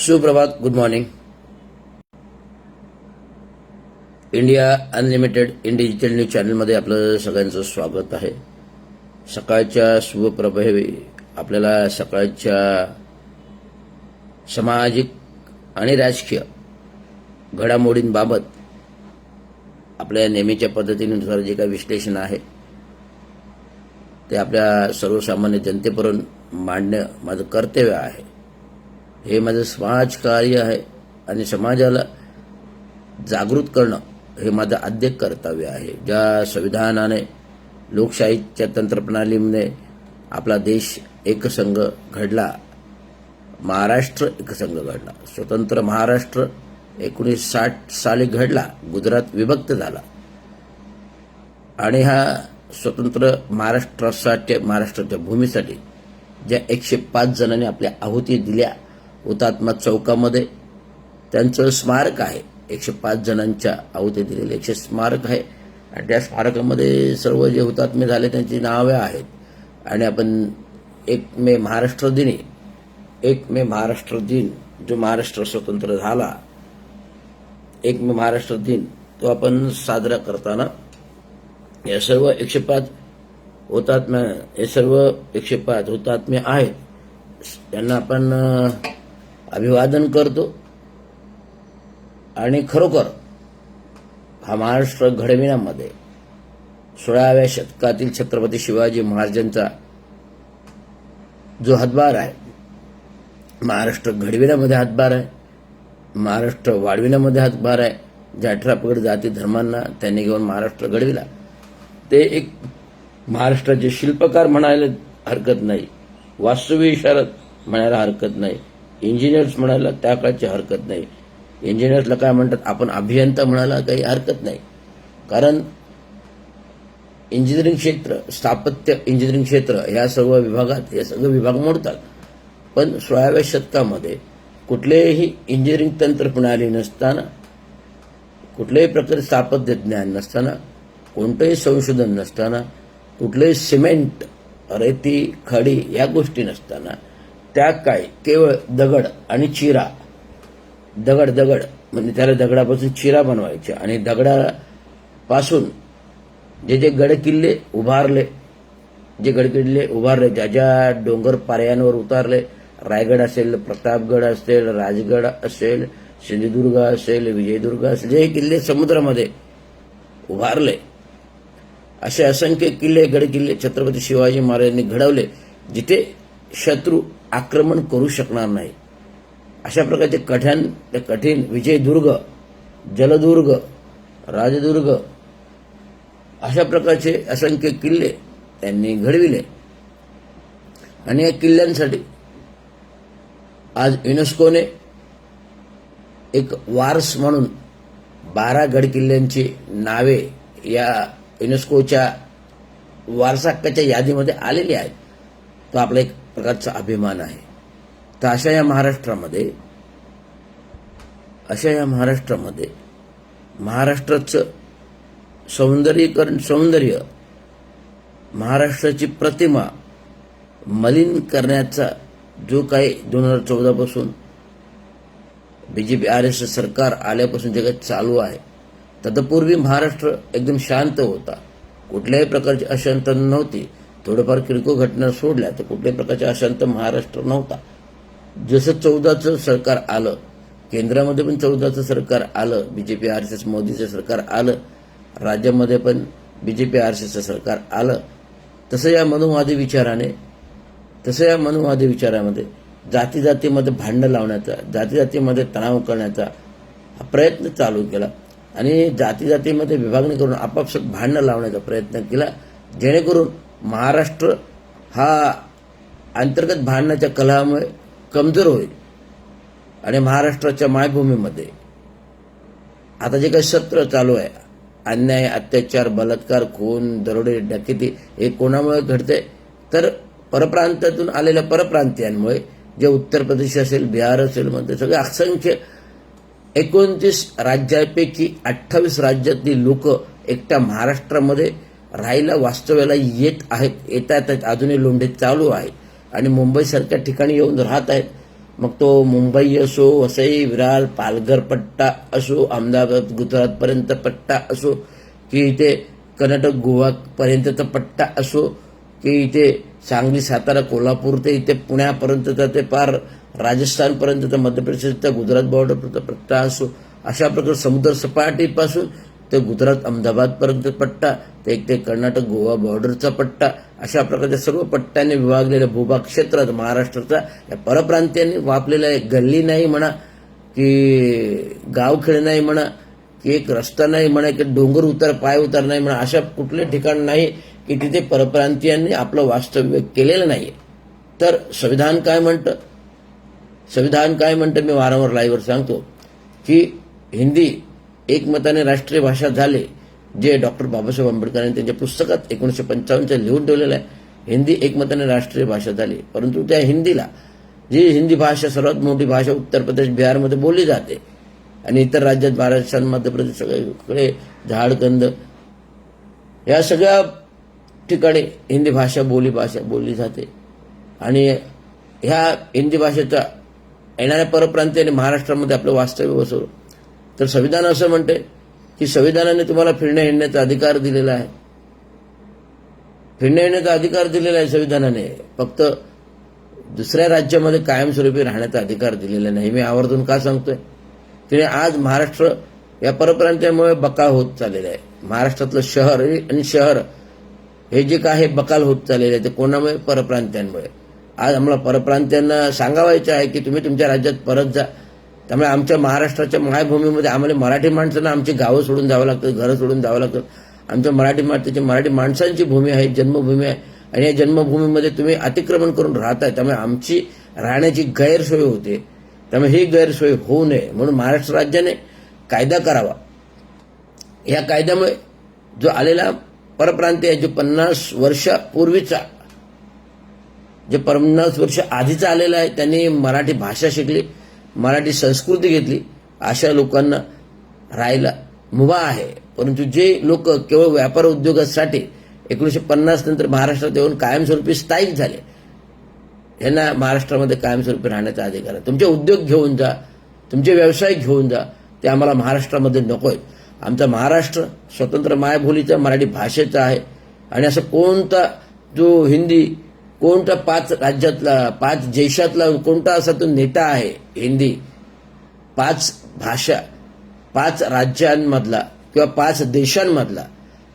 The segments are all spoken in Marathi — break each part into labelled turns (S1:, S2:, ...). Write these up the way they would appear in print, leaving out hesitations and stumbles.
S1: सुप्रभात, good morning. India unlimited in digital news चॅनलमध्ये आपलं सगळ्यांचं स्वागत आहे. सकाळच्या शुभप्रभावी आपल्याला सकाळच्या सामाजिक आणि राजकीय घडामोडींबाबत आपल्या नेहमीच्या पद्धतीनुसार जे काही विश्लेषण आहे ते आपल्या सर्वसामान्य जनतेपर्यंत मांडणं माझं कर्तव्य आहे. हे माझं समाजकार्य आहे आणि समाजाला जागृत करणं हे माझं आद्य कर्तव्य आहे. ज्या संविधानाने लोकशाहीच्या तंत्रप्रणालीमध्ये आपला देश एकसंघ घडला, महाराष्ट्र एकसंघ घडला, स्वतंत्र महाराष्ट्र 1960 साली घडला, गुजरात विभक्त झाला आणि हा स्वतंत्र महाराष्ट्राच्या भूमीसाठी ज्या 105 जणांनी आपल्या आहुती दिल्या, हुतात्मा चौकामध्ये त्यांचं स्मारक आहे. 105 जणांच्या आहुती दिलेले 100 स्मारक आहे आणि त्या स्मारकामध्ये सर्व जे हुतात्मे झाले त्यांची नावे आहेत. आणि आपण 1 मे महाराष्ट्र दिन जो महाराष्ट्र स्वतंत्र झाला, 1 मे महाराष्ट्र दिन तो आपण साजरा करताना या सर्व 105 हुतात्म्या, हे सर्व 105 हुतात्मे आहेत त्यांना आपण अभिवादन करतो. आणि खरोखर हा महाराष्ट्र घडविण्यामध्ये 16व्या शतकातील छत्रपती शिवाजी महाराजांचा जो हातभार आहे, महाराष्ट्र घडविण्यामध्ये हातभार आहे, महाराष्ट्र वाढविण्यामध्ये हातभार आहे. ज्या 18 पगड जाती धर्मांना त्यांनी घेऊन महाराष्ट्र घडविला, ते एक महाराष्ट्राचे शिल्पकार म्हणायला हरकत नाही, वास्तुविशारद म्हणायला हरकत नाही, इंजिनियर्स म्हणायला त्या काळची हरकत नाही. इंजिनियर्सला काय म्हणतात, आपण अभियंता म्हणायला काही हरकत नाही. कारण इंजिनिअरिंग क्षेत्र, स्थापत्य इंजिनिअरिंग क्षेत्र ह्या सर्व विभागात हे सगळे विभाग मोडतात. पण 16व्या शतकामध्ये कुठलेही इंजिनिअरिंग तंत्रप्रणाली नसताना, कुठल्याही प्रकारे स्थापत्य ज्ञान नसताना, कोणतंही संशोधन नसताना, कुठलेही सिमेंट, रेती, खडी या गोष्टी नसताना, त्या काय केवळ दगड आणि चिरा, दगड म्हणजे त्याला दगडापासून चिरा बनवायचे आणि दगडापासून जे गडकिल्ले उभारले, ज्या ज्या डोंगर पाऱ्यांवर उतारले, रायगड असेल, प्रतापगड असेल, राजगड असेल, सिंधुदुर्ग असेल, विजयदुर्ग असेल, जे किल्ले समुद्रामध्ये उभारले, असे असंख्य किल्ले, गडकिल्ले छत्रपती शिवाजी महाराजांनी घडवले, जिथे शत्रू आक्रमण करू शकणार नाही. अशा प्रकारचे कठीण विजयदुर्ग, जलदुर्ग, राजदुर्ग अशा प्रकारचे असंख्य किल्ले त्यांनी घडविले. आणि या किल्ल्यांसाठी आज युनेस्कोने एक वारस म्हणून 12 गडकिल्ल्यांची नावे या युनेस्कोच्या वारसा हक्काच्या यादीमध्ये आलेली आहेत. तो आपला एक प्रकारचा अभिमान आहे. तर अशा या महाराष्ट्रामध्ये महाराष्ट्राचं सौंदर्य, महाराष्ट्राची प्रतिमा मलिन करण्याचा जो काही 2014 पासून BJP RSS सरकार आल्यापासून जे काही चालू आहे, तत्पूर्वी महाराष्ट्र एकदम शांत होता. कुठल्याही प्रकारची अशांत नव्हती. थोडंफार किरकोळ घटना सोडल्या तर कुठल्याही प्रकारचे अशांत महाराष्ट्र नव्हता. जसं 14चं सरकार आलं, केंद्रामध्ये पण 14चं सरकार आलं, BJP RSS मोदीचं सरकार आलं, राज्यामध्ये पण BJP RSSचं सरकार आलं, तसं या मनुवादी विचारामध्ये जातीमध्ये भांडणं लावण्याचा, जातीमध्ये तणाव करण्याचा हा प्रयत्न चालू केला आणि जातीमध्ये विभागणी करून आपापसात भांडणं लावण्याचा प्रयत्न केला, जेणेकरून महाराष्ट्र हा अंतर्गत भांडणाच्या कलहामुळे कमजोर होईल. आणि महाराष्ट्राच्या मायभूमीमध्ये आता जे काही सत्र चालू आहे, अन्याय, अत्याचार, बलात्कार, खून, दरोडे, डकेती, हे कोणामुळे घडते तर परप्रांतातून आलेल्या परप्रांतीयांमुळे. जे उत्तर प्रदेश असेल, बिहार असेल, मध्ये सगळे असंख्य 29 राज्यापैकी 28 राज्यातली लोक एकट्या महाराष्ट्रामध्ये राहायला, वास्तव्याला येत आहेत. अजूनही लोंढे चालू आहेत आणि मुंबईसारख्या ठिकाणी येऊन राहत आहेत. मग तो मुंबई असो, वसई, विरार, पालघर पट्टा असो, अहमदाबाद गुजरातपर्यंत पट्टा असो, की इथे कर्नाटक गोवापर्यंतचा पट्टा असो, की इथे सांगली, सातारा, कोल्हापूर ते इथे पुण्यापर्यंतचा ते पार राजस्थानपर्यंतचा, मध्य प्रदेशचा गुजरात बॉर्डरपर्यंत पट्टा असो, अशा प्रकारे समुद्र सपाटीपासून ते गुजरात अहमदाबादपर्यंत पट्टा, ते एक ते कर्नाटक गोवा बॉर्डरचा पट्टा, अशा प्रकारच्या सर्व पट्ट्याने विभागलेल्या भूभाग क्षेत्रात महाराष्ट्राचा या परप्रांतीयांनी वापलेला आहे. गल्ली नाही म्हणा, की गावखेड नाही म्हणा, की एक रस्ता नाही म्हणा, की डोंगर उतार पाय उतार नाही म्हणा, अशा कुठले ठिकाण नाही की तिथे परप्रांतीयांनी आपलं वास्तव्य केलेलं नाहीये. तर संविधान काय म्हणतं? संविधान काय म्हणतं मी वारंवार लाईव्हवर सांगतो की हिंदी एकमताने राष्ट्रीय भाषा झाले, जे डॉक्टर बाबासाहेब आंबेडकरांनी त्यांच्या पुस्तकात 1955 लिहून ठेवलेलं आहे. हिंदी एकमताने राष्ट्रीय भाषा झाली, परंतु त्या हिंदीला, जी हिंदी भाषा सर्वात मोठी भाषा उत्तर प्रदेश, बिहारमध्ये बोलली जाते आणि इतर राज्यात महाराष्ट्र, मध्य प्रदेश, सगळीकडे झारखंड या सगळ्या ठिकाणी हिंदी भाषा बोलली जाते. आणि ह्या हिंदी भाषेचा येणाऱ्या परप्रांतीयांनी महाराष्ट्रामध्ये आपलं वास्तव्य बसवलं. तर संविधान असं म्हणते की संविधानाने तुम्हाला फिरण्या हिंडण्याचा अधिकार दिलेला आहे. फिरण्या हिंडण्याचा अधिकार दिलेला आहे संविधानाने, फक्त दुसऱ्या राज्यामध्ये कायमस्वरूपी राहण्याचा अधिकार दिलेला नाही. मी आवर्जून का सांगतोय? की आज महाराष्ट्र या परप्रांत्यामुळे बकाल होत चाललेलं आहे. महाराष्ट्रातलं शहर आणि शहर हे जे काय बकाल होत चाललेलं आहे ते कोणामुळे? परप्रांत्यांमुळे. आज आम्हाला परप्रांत्यांना सांगावायचं आहे की तुम्ही तुमच्या राज्यात परत जा. त्यामुळे आमच्या महाराष्ट्राच्या मायभूमीमध्ये आम्हाला मराठी माणसांना आमची गावं सोडून जावं लागतं, घरं सोडून जावं लागतं. आमच्या मराठी माणसांची भूमी आहे, जन्मभूमी आहे, आणि या जन्मभूमीमध्ये तुम्ही अतिक्रमण करून राहताय. त्यामुळे आमची राहण्याची गैरसोय होते. त्यामुळे ही गैरसोय होऊ नये म्हणून महाराष्ट्र राज्याने कायदा करावा. या कायद्यामुळे जो आलेला परप्रांतीय, जो 50 वर्षापूर्वीचा, जे 50 वर्ष आधीचा आलेला आहे, त्यांनी मराठी भाषा शिकली, मराठी संस्कृती घेतली, अशा लोकांना राहायला मुभा आहे. परंतु जे लोक केवळ व्यापार उद्योगासाठी 1950 नंतर महाराष्ट्रात येऊन कायमस्वरूपी स्थायिक झाले, यांना महाराष्ट्रामध्ये कायमस्वरूपी राहण्याचा अधिकार आहे. तुमचे उद्योग घेऊन जा, तुमचे व्यवसाय घेऊन जा, ते आम्हाला महाराष्ट्रामध्ये नकोय. आमचा महाराष्ट्र स्वतंत्र मायबोलीचा मराठी भाषेचा आहे. आणि असं कोणता जो हिंदी, कोणता 5 राज्यातला, 5 देशातला कोणता असा तो नेता आहे हिंदी, 5 भाषा, 5 राज्यांमधला किंवा 5 देशांमधला,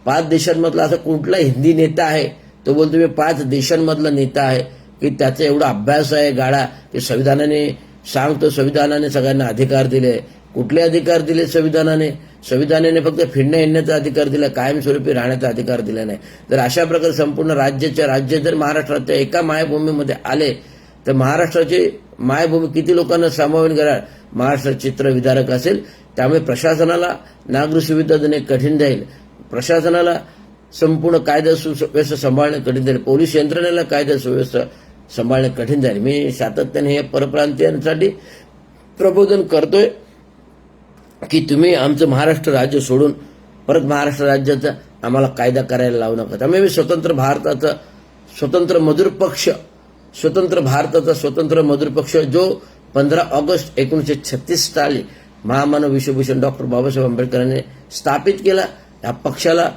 S1: 5 देशांमधला असा कुठला हिंदी नेता आहे तो बोलतो मी 5 देशांमधला नेता आहे, की त्याचा एवढा अभ्यास आहे गाडा, की संविधानाने सांगतो संविधानाने सगळ्यांना अधिकार दिले. कुठले अधिकार दिले संविधानाने? संविधानाने फक्त फिरण्या हिंडण्याचा अधिकार दिला, कायमस्वरूपी राहण्याचा अधिकार दिला नाही. तर अशा प्रकारे संपूर्ण राज्य जर महाराष्ट्राच्या एका मायभूमीमध्ये आले तर महाराष्ट्राची मायभूमी किती लोकांना सामावून घेणार? महाराष्ट्र चित्रविदारक असेल. त्यामुळे प्रशासनाला नागरी सुविधा देणे कठीण जाईल, प्रशासनाला संपूर्ण कायदा सुव्यवस्था सांभाळणे कठीण जाईल, पोलीस यंत्रणेला कायदा सुव्यवस्था सांभाळणे कठीण जाईल. मी सातत्याने हे परप्रांतीयांसाठी प्रबोधन करतोय की तुम्ही आमचं महाराष्ट्र राज्य सोडून परत महाराष्ट्र राज्याचा आम्हाला कायदा करायला लावू नका. त्यामुळे मी स्वतंत्र भारताचा स्वतंत्र मजूर पक्ष जो 15 ऑगस्ट 1936 साली महामानव विश्वभूषण डॉक्टर बाबासाहेब आंबेडकरांनी स्थापित केला. या पक्षाला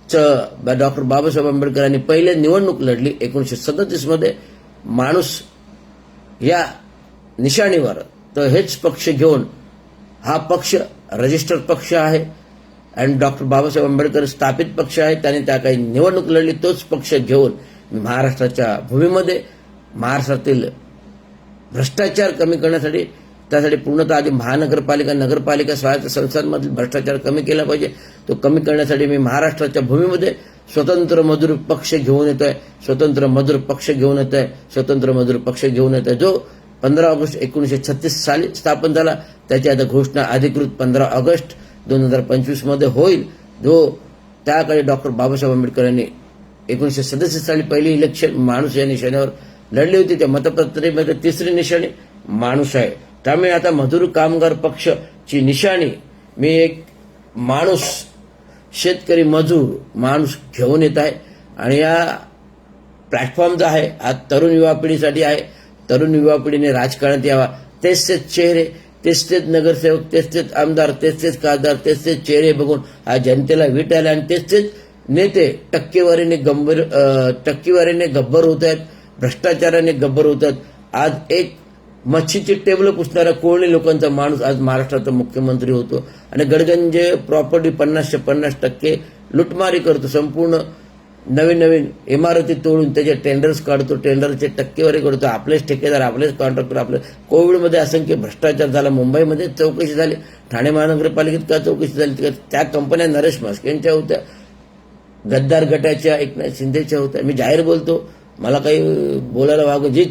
S1: डॉक्टर बाबासाहेब आंबेडकरांनी पहिले निवडणूक लढली 1937 मध्ये माणूस या निशाणीवर. तर हेच पक्ष घेऊन हा पक्ष रजिस्टर्ड पक्ष आहे आणि डॉक्टर बाबासाहेब आंबेडकर स्थापित पक्ष आहे. त्याने त्या काही निवडणूक लढली, तोच पक्ष घेऊन महाराष्ट्राच्या भूमीमध्ये महाराष्ट्रातील भ्रष्टाचार कमी करण्यासाठी, त्यासाठी पूर्णतः आधी महानगरपालिका, नगरपालिका, स्वायत्त संस्थांमधील भ्रष्टाचार कमी केला पाहिजे. तो कमी करण्यासाठी मी महाराष्ट्राच्या भूमीमध्ये स्वतंत्र मजूर पक्ष घेऊन येतोय, जो 15 ऑगस्ट 1936 साली स्थापन झाला. त्याची आता घोषणा अधिकृत 15 ऑगस्ट 2025 मध्ये होईल. जो त्याकडे डॉक्टर बाबासाहेब आंबेडकर यांनी 1967 साली पहिली इलेक्शन माणूस या निशाण्यावर लढली होती. त्या मतपत्रिकेमध्ये 3री निशाणी माणूस आहे. त्यामुळे आता मजूर कामगार पक्षची निशाणी मी एक माणूस, शेतकरी मजूर माणूस घेऊन येत आहे. आणि या प्लॅटफॉर्म जो आहे हा तरुण युवा पिढीसाठी आहे. तरुण युवा पिढीने राजकारणात यावा, तेच चेहरे, तेच नगरसेवक, तेच आमदार, तेच खासदार, तेच चेहरे बघून हा जनतेला वीट आला आणि तेच नेते टक्केवारीने गब्बर होत आहेत, भ्रष्टाचाराने गब्बर होत आहेत. आज एक मच्छीची टेबल पुसणारा कोळी लोकांचा माणूस आज महाराष्ट्राचा मुख्यमंत्री होतो आणि गडगंज प्रॉपर्टी 50% लुटमारी करतो. संपूर्ण नवीन इमारती तोडून त्याचे टेंडर्स काढतो, टेंडरचे टक्केवारी करतो. आपलेच ठेकेदार, आपलेच कॉन्ट्रॅक्टर, आपले. कोविडमध्ये असंख्य भ्रष्टाचार झाला. मुंबईमध्ये चौकशी झाली, ठाणे महानगरपालिकेत का चौकशी झाली? त्या कंपन्या नरेश म्हस्केंच्या होत्या, गद्दार गटाच्या, एकनाथ शिंदेच्या होत्या. मी जाहीर बोलतो, मला काही बोलायला वागू. जी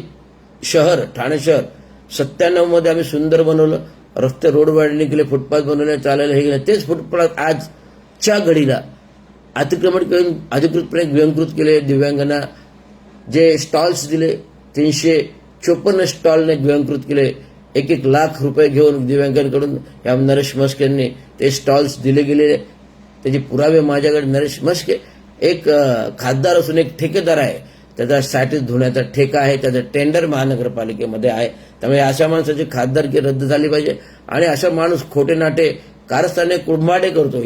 S1: शहर, ठाणे शहर 97 मध्ये आम्ही सुंदर बनवलं, रस्ते रोड वाढणी केले, फुटपाथ बनवले, चालायला हे गेले. तेच फुटपाथ आजच्या घडीला अतिक्रमण करून अधिकृतपणे गिळंकृत केले. दिव्यांगांना जे स्टॉल्स दिले, 354 स्टॉलने गिळंकृत केले. 1 लाख रुपये घेऊन दिव्यांगांकडून या नरेश म्हस्केंनी ते स्टॉल्स दिले गेलेले. त्याचे पुरावे माझ्याकडे. नरेश म्हस्के एक खासदार असून एक ठेकेदार आहे. त्याचा साठी धुण्याचा ठेका आहे, त्याचं टेंडर महानगरपालिकेमध्ये आहे. त्यामुळे अशा माणसाची खासदारकी रद्द झाली पाहिजे. आणि असा माणूस खोटे नाटे कारस्थाने कुडमाडे करतो.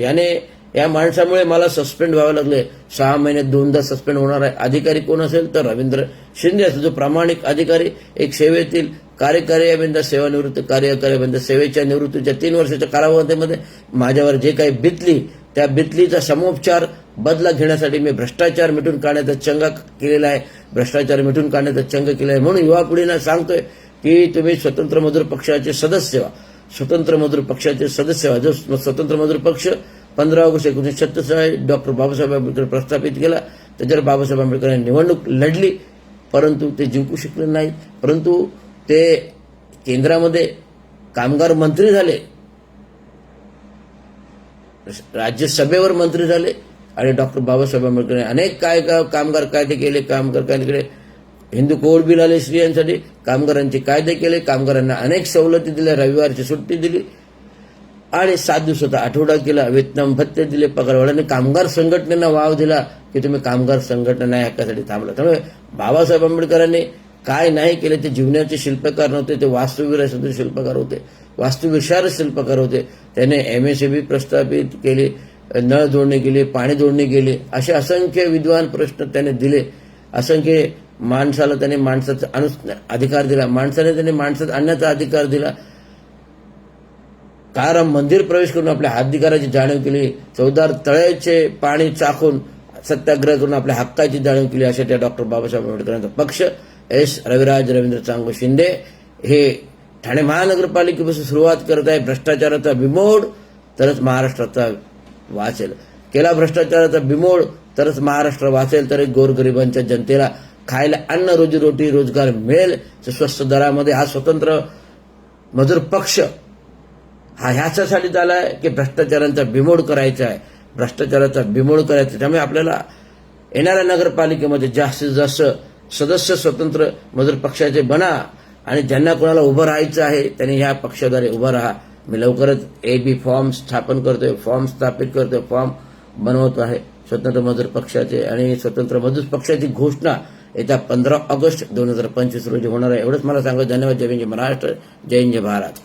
S1: या माणसामुळे मला सस्पेंड व्हावं लागले. 6 महिन्यात 2दा सस्पेंड होणार आहे. अधिकारी कोण असेल तर रवींद्र शिंदे असेल, जो प्रामाणिक अधिकारी, एक सेवेतील कार्यकारी अभियंता, सेवानिवृत्त कार्यकारी अभियंता, सेवेच्या निवृत्तीच्या 3 वर्षाच्या कालावधीमध्ये माझ्यावर जे काही बितली, त्या बितलीचा समोपचार बदला घेण्यासाठी मी भ्रष्टाचार मिटून काढण्याचा चंगा केलेला आहे. भ्रष्टाचार मिटून काढण्याचा चंग केला आहे. म्हणून युवा पिढीला सांगतोय की तुम्ही स्वतंत्र मजूर पक्षाचे सदस्य व्हा. स्वतंत्र मजूर पक्षाचे सदस्य व्हा. जो स्वतंत्र मजूर पक्ष 15 ऑगस्ट 1936 डॉक्टर बाबासाहेब आंबेडकर प्रस्थापित केला. त्याच्यावर बाबासाहेब आंबेडकरांनी निवडणूक लढली, परंतु ते जिंकू शकले नाहीत. परंतु ते केंद्रामध्ये कामगार मंत्री झाले, राज्यसभेवर मंत्री झाले आणि डॉक्टर बाबासाहेब आंबेडकरांनी अनेक कामगार कायदे केले. कामगार कायदे, हिंदू कोड बिल आले स्त्रियांसाठी, कामगारांचे कायदे केले, कामगारांना अनेक सवलती दिल्या, रविवारची सुट्टी दिली आणि 7 दिवसाचा आठवडा केला, वेतन भत्ते दिले, पगारवाढाने कामगार संघटनेला वाव दिला की तुम्ही कामगार संघटना हक्कासाठी थांबला. त्यामुळे बाबासाहेब आंबेडकरांनी काय नाही केले. ते जीवनाचे शिल्पकार नव्हते, ते वास्तुविशारद शिल्पकार होते, वास्तुविशारद शिल्पकार होते. त्याने MSAB प्रस्थापित केली, नळ जोडणी केली, पाणी जोडणी केली, असे असंख्य विद्वान प्रश्न त्याने दिले. असंख्य माणसाला त्याने माणसाचा अधिकार दिला, माणसाने त्याने माणसात आणण्याचा अधिकार दिला. काराम मंदिर प्रवेश करून आपल्या अधिकाराची जाणीव केली. 14 तळ्याचे पाणी चाखून सत्याग्रह करून आपल्या हक्काची जाणीव केली. अशा त्या डॉक्टर बाबासाहेब आंबेडकरांचा पक्ष रविराज रवींद्र चांगो शिंदे हे ठाणे महानगरपालिकेपासून सुरुवात करत आहे. भ्रष्टाचाराचा बिमोड तरच महाराष्ट्राचा वाचेल. केला भ्रष्टाचाराचा बिमोड तरच महाराष्ट्र वाचेल, तर गोरगरिबांच्या जनतेला खायला अन्न, रोजीरोटी, रोजगार मिळेल स्वस्त दरामध्ये. हा स्वतंत्र मजूर पक्ष हा ह्याच्यासाठी झालाय की भ्रष्टाचारांचा बिमोड करायचा आहे, भ्रष्टाचाराचा बिमोड करायचा. त्यामुळे आपल्याला येणाऱ्या नगरपालिकेमध्ये जास्तीत जास्त सदस्य स्वतंत्र मजूर पक्षाचे बना आणि ज्यांना कोणाला उभं राहायचं आहे त्यांनी ह्या पक्षाद्वारे उभं राहा. मी लवकरच AB फॉर्म स्थापन करतोय, फॉर्म स्थापित करतोय, फॉर्म बनवतो आहे स्वतंत्र मजूर पक्षाचे. आणि स्वतंत्र मजूर पक्षाची घोषणा येत्या 15 ऑगस्ट 2025 रोजी होणार आहे. एवढंच मला सांगा. धन्यवाद. जय हिंद, जय महाराष्ट्र, जय हिंद, जय भारत.